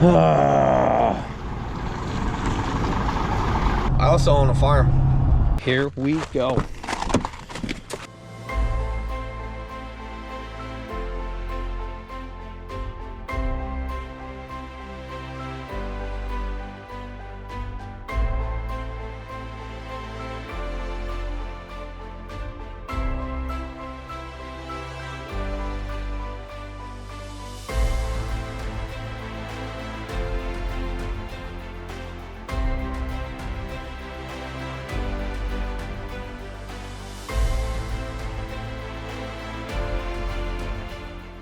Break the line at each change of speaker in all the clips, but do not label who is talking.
I also own a farm.
Here we go.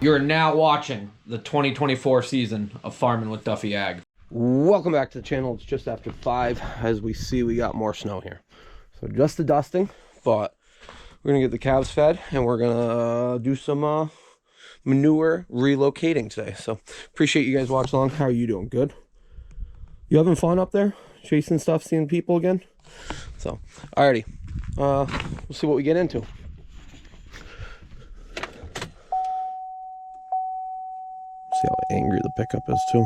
You're now watching the 2024 season of Farming with Duffy Ag.
Welcome back to the channel. It's just after 5. As we see, we got more snow here. So just the dusting, but we're gonna get the calves fed and we're gonna do some manure relocating today. So appreciate you guys watching along. How are you doing? Good? You having fun up there? Chasing stuff, seeing people again? So, alrighty. We'll see what we get into. See how angry the pickup is too.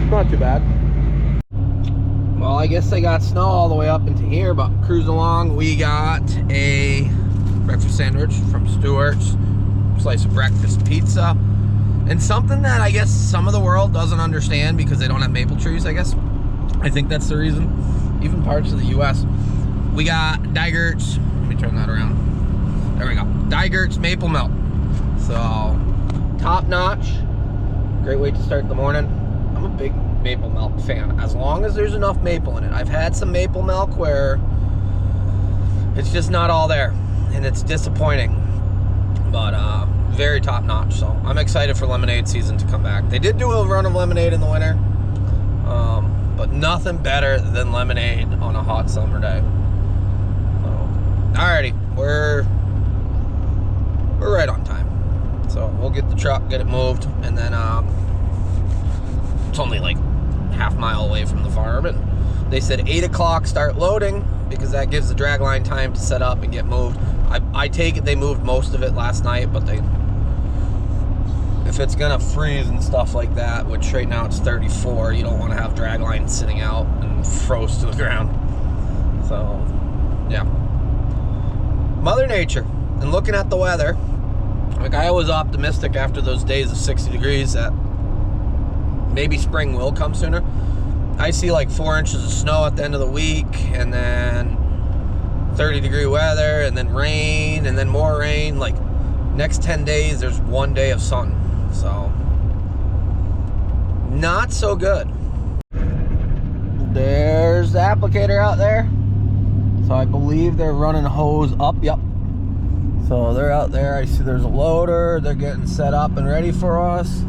Not too bad. Well, I guess they got snow all the way up into here, but cruising along, we got a breakfast sandwich from Stewart's, slice of breakfast pizza, and something that I guess some of the world doesn't understand because they don't have maple trees, I guess. I think that's the reason. Even parts of the US. We got Dygert's, let me turn that around. There we go. Dygert's maple milk. So, top notch, great way to start the morning. I'm a big maple milk fan, as long as there's enough maple in it. I've had some maple milk where it's just not all there, and it's disappointing, but very top notch. So I'm excited for lemonade season to come back. They did do a run of lemonade in the winter, but nothing better than lemonade on a hot summer day. So, alrighty, we're right on time. So we'll get the truck, get it moved, and then it's only like half mile away from the farm, and they said 8 o'clock start loading because that gives the drag line time to set up and get moved. I take it they moved most of it last night, but if it's gonna freeze and stuff like that, which right now it's 34, you don't want to have drag lines sitting out and froze to the ground. So yeah, Mother Nature. And looking at the weather, like, I was optimistic after those days of 60 degrees that maybe spring will come sooner. I see like 4 inches of snow at the end of the week, and then 30-degree weather, and then rain, and then more rain. Like, next 10 days, there's 1 day of sun. So, not so good. There's the applicator out there. So I believe they're running a hose up. Yep. So they're out there. I see there's a loader. They're getting set up and ready for us.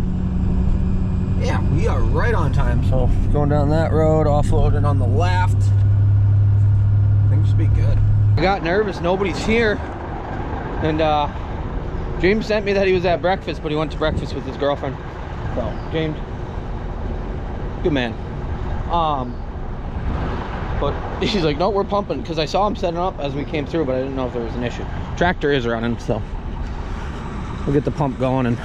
Yeah, we are right on time. So going down that road, offloading on the left. Things should be good. I got nervous. Nobody's here. And James sent me that he was at breakfast, but he went to breakfast with his girlfriend. So James, good man. But he's like, no, we're pumping, because I saw him setting up as we came through, but I didn't know if there was an issue. Tractor is running, so we'll get the pump going and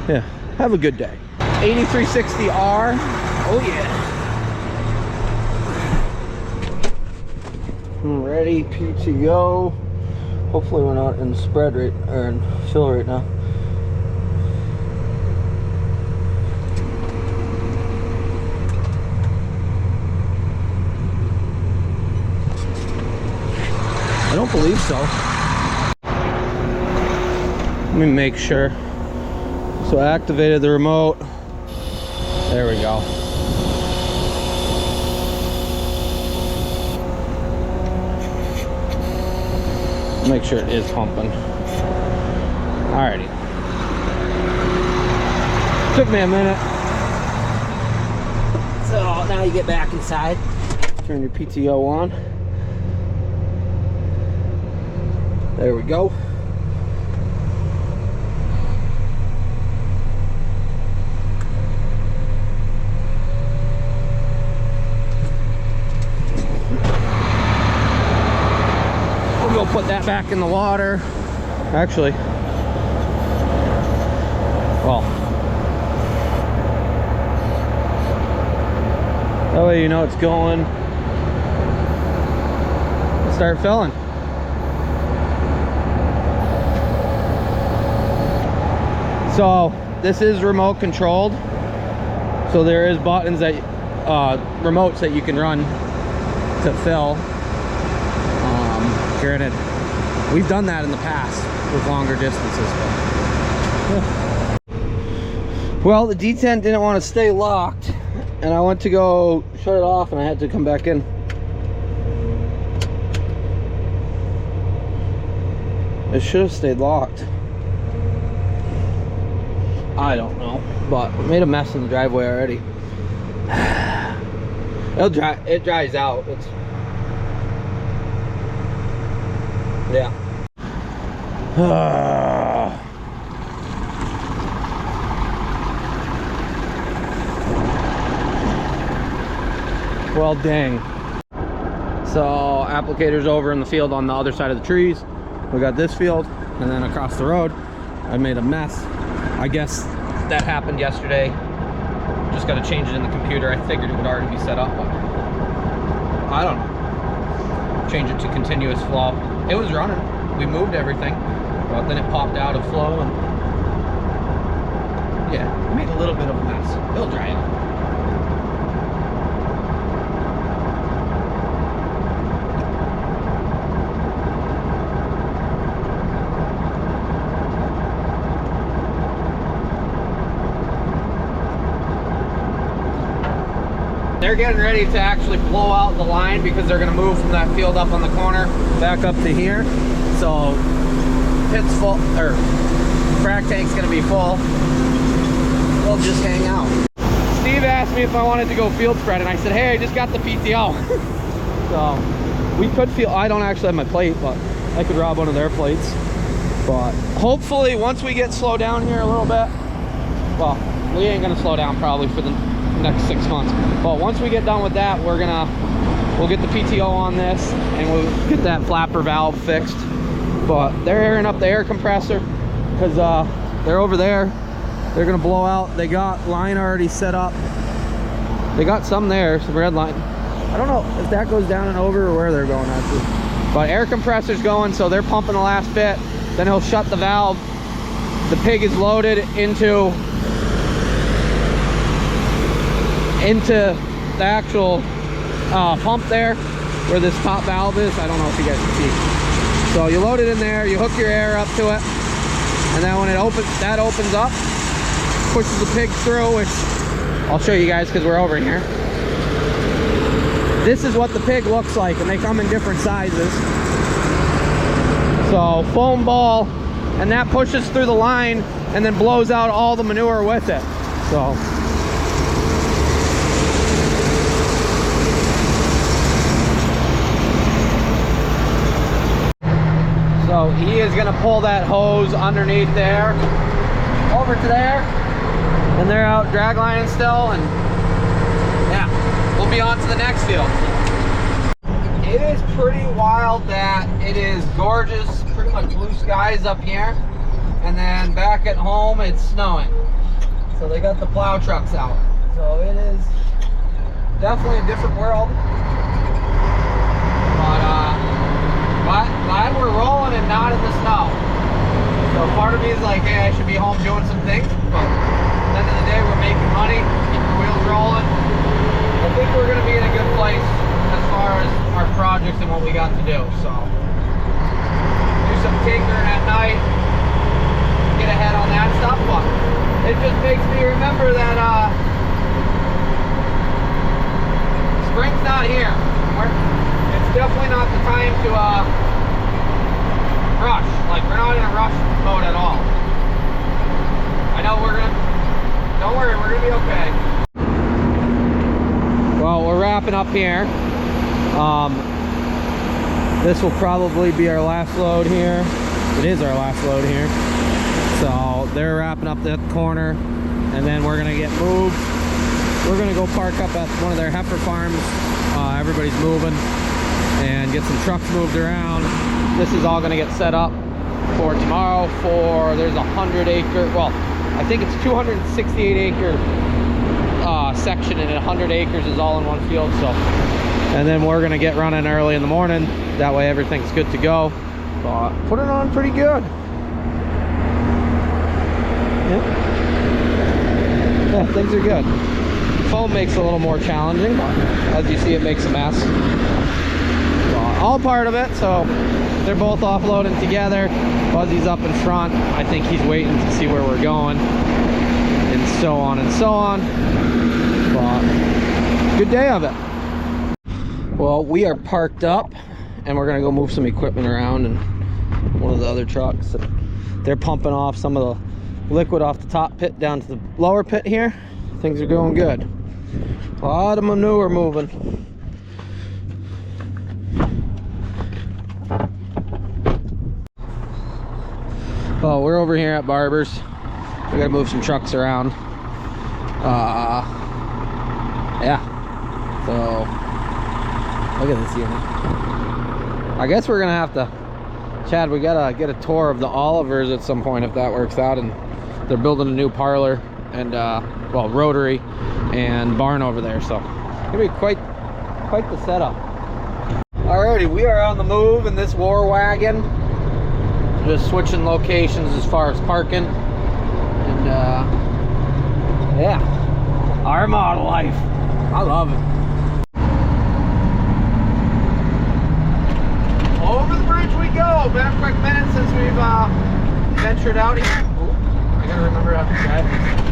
yeah, have a good day. 8360R. Oh yeah. Ready, PTO. Hopefully we're not in spread rate or in fill right now. I don't believe so. Let me make sure. So I activated the remote. There we go. Make sure it is pumping. Alrighty. Took me a minute. So now you get back inside. Turn your PTO on. There we go. We'll go put that back in the water. Actually, well, way you know it's going. Start filling. So this is remote controlled. So there is buttons that remotes that you can run to fill. Granted, we've done that in the past with longer distances. But well, the detent didn't want to stay locked, and I went to go shut it off, and I had to come back in. It should have stayed locked. I don't know, but it made a mess in the driveway already. It dries out. It's, yeah. Well, dang. So Applicators over in the field on the other side of the trees. We got this field, and then across the road I made a mess. I guess that happened yesterday. Just got to change it in the computer. I figured it would already be set up, but I don't know. Change it to continuous flow. It was running. We moved everything, but then it popped out of flow, and yeah, it made a little bit of a mess. It'll dry out. They're getting ready to actually blow out the line because they're going to move from that field up on the corner back up to here. So pit's full, or frac tank's going to be full. We'll just hang out. Steve asked me if I wanted to go field spread, and I said, hey, I just got the PTO. So we could feel, I don't actually have my plate, but I could rob one of their plates. But hopefully once we get slowed down here a little bit, well, we ain't going to slow down probably for the next 6 months, but once we get done with that, we'll get the PTO on this, and we'll get that flapper valve fixed. But they're airing up the air compressor because they're over there. They're gonna blow out. They got line already set up. They got some there, some red line. I don't know if that goes down and over or where they're going actually, but air compressor's going, so they're pumping the last bit. Then he'll shut the valve. The pig is loaded into the actual pump there where this top valve is. I don't know if you guys can see. So you load it in there, you hook your air up to it, and then when it opens, that opens up, pushes the pig through, which I'll show you guys because we're over here. This is what the pig looks like, and they come in different sizes. So foam ball, and that pushes through the line and then blows out all the manure with it. So he is going to pull that hose underneath there over to there, and they're out drag lining still, and yeah, we'll be on to the next field. It is pretty wild that it is gorgeous, pretty much blue skies up here, and then back at home it's snowing. So they got the plow trucks out. So it is definitely a different world. But glad we're rolling and not in the snow. So part of me is like, hey, I should be home doing some things, but at the end of the day, we're making money, keep the wheels rolling. I think we're gonna be in a good place as far as our projects and what we got to do. So do some tinkering at night, get ahead on that stuff, but it just makes me remember that spring's not here. It's definitely not the time to rush. Like, we're not in a rush mode at all. I know don't worry, we're gonna be okay. Well, we're wrapping up here. This will probably be our last load here. It is our last load here. So they're wrapping up that corner, and then we're gonna get moved. We're gonna go park up at one of their heifer farms. Everybody's moving, and get some trucks moved around. This is all gonna get set up for tomorrow. There's 100 acre, well, I think it's 268 acre
section in 100 acres is all in one field. So, and then we're gonna get running early in the morning. That way everything's good to go. Put it on pretty good. Yeah, things are good. Foam makes it a little more challenging, but as you see, it makes a mess. All part of it. So they're both offloading together. Buzzy's up in front. I think he's waiting to see where we're going, and so on and so on. But good day of it. Well, we are parked up and we're gonna go move some equipment around in one of the other trucks. They're pumping off some of the liquid off the top pit down to the lower pit here. Things are going good. A lot of manure moving. Oh, we're over here at Barber's. We gotta move some trucks around. Yeah. So look at this unit. I guess we're gonna have to, Chad, we gotta get a tour of the Olivers at some point if that works out. And they're building a new parlor and well, rotary and barn over there, so it's gonna be quite the setup. Alrighty, we are on the move in this war wagon, just switching locations as far as parking, and yeah, our model life. I love it. Over the bridge we go. Been a quick minute since we've ventured out here. Ooh, I gotta remember how to drive this.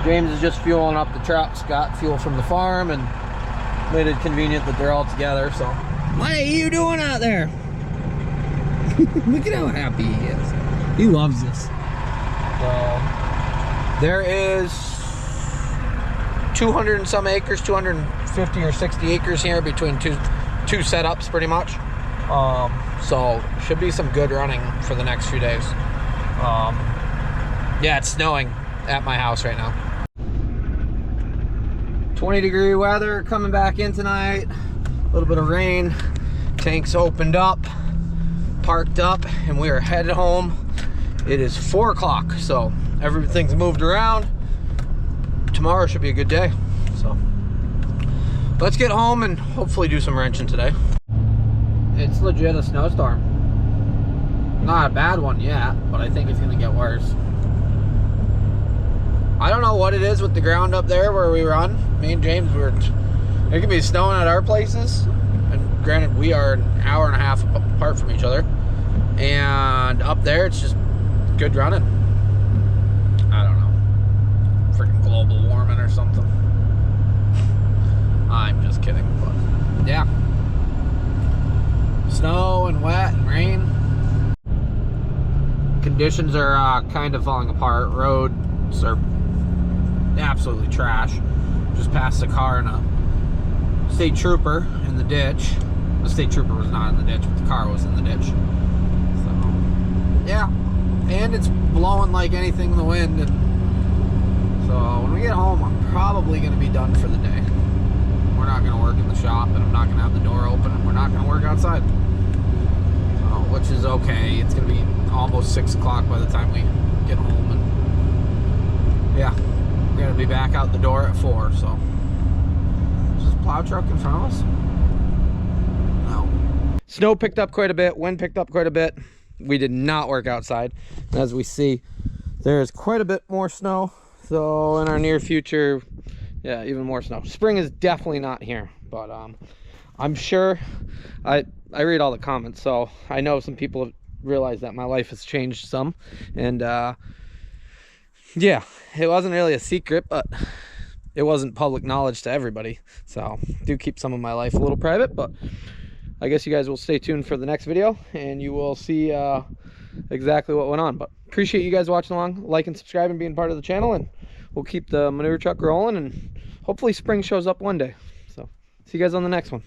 James is just fueling up the trucks. Got fuel from the farm and made it convenient that they're all together. So, what are you doing out there? Look at how happy he is. He loves this. So, there is 200 and some acres, 250 or 60 acres here between two setups pretty much. So should be some good running for the next few days. Yeah, it's snowing at my house right now. 20-degree weather coming back in tonight. A little bit of rain. Tanks opened up, parked up, and we are headed home. It is 4 o'clock, so everything's moved around. Tomorrow should be a good day. So let's get home and hopefully do some wrenching today. It's legit a snowstorm. Not a bad one yet, but I think it's gonna get worse. I don't know what it is with the ground up there where we run. Me and James, it could be snowing at our places, and granted we are an hour and a half apart from each other, and up there it's just good running. I don't know, freaking global warming or something. I'm just kidding, but yeah, snow and wet and rain. Conditions are kind of falling apart. Roads are absolutely trash. Just passed a car and a state trooper in the ditch. The state trooper was not in the ditch, but the car was in the ditch. So yeah, and it's blowing like anything in the wind, and so when we get home I'm probably going to be done for the day. We're not going to work in the shop, and I'm not going to have the door open, and we're not going to work outside, which is okay. It's going to be almost 6 o'clock by the time we get home, and yeah, we're going to be back out the door at 4. So is this plow truck in front of us? No. Snow picked up quite a bit, wind picked up quite a bit. We did not work outside. As we see, there's quite a bit more snow. So in our near future, yeah, even more snow. Spring is definitely not here, but I'm sure, I read all the comments, so I know some people have realized that my life has changed some, and yeah, it wasn't really a secret, but it wasn't public knowledge to everybody, so I do keep some of my life a little private. But I guess you guys will stay tuned for the next video and you will see exactly what went on. But appreciate you guys watching along, like and subscribe and being part of the channel, and we'll keep the manure truck rolling, and hopefully spring shows up one day. So see you guys on the next one.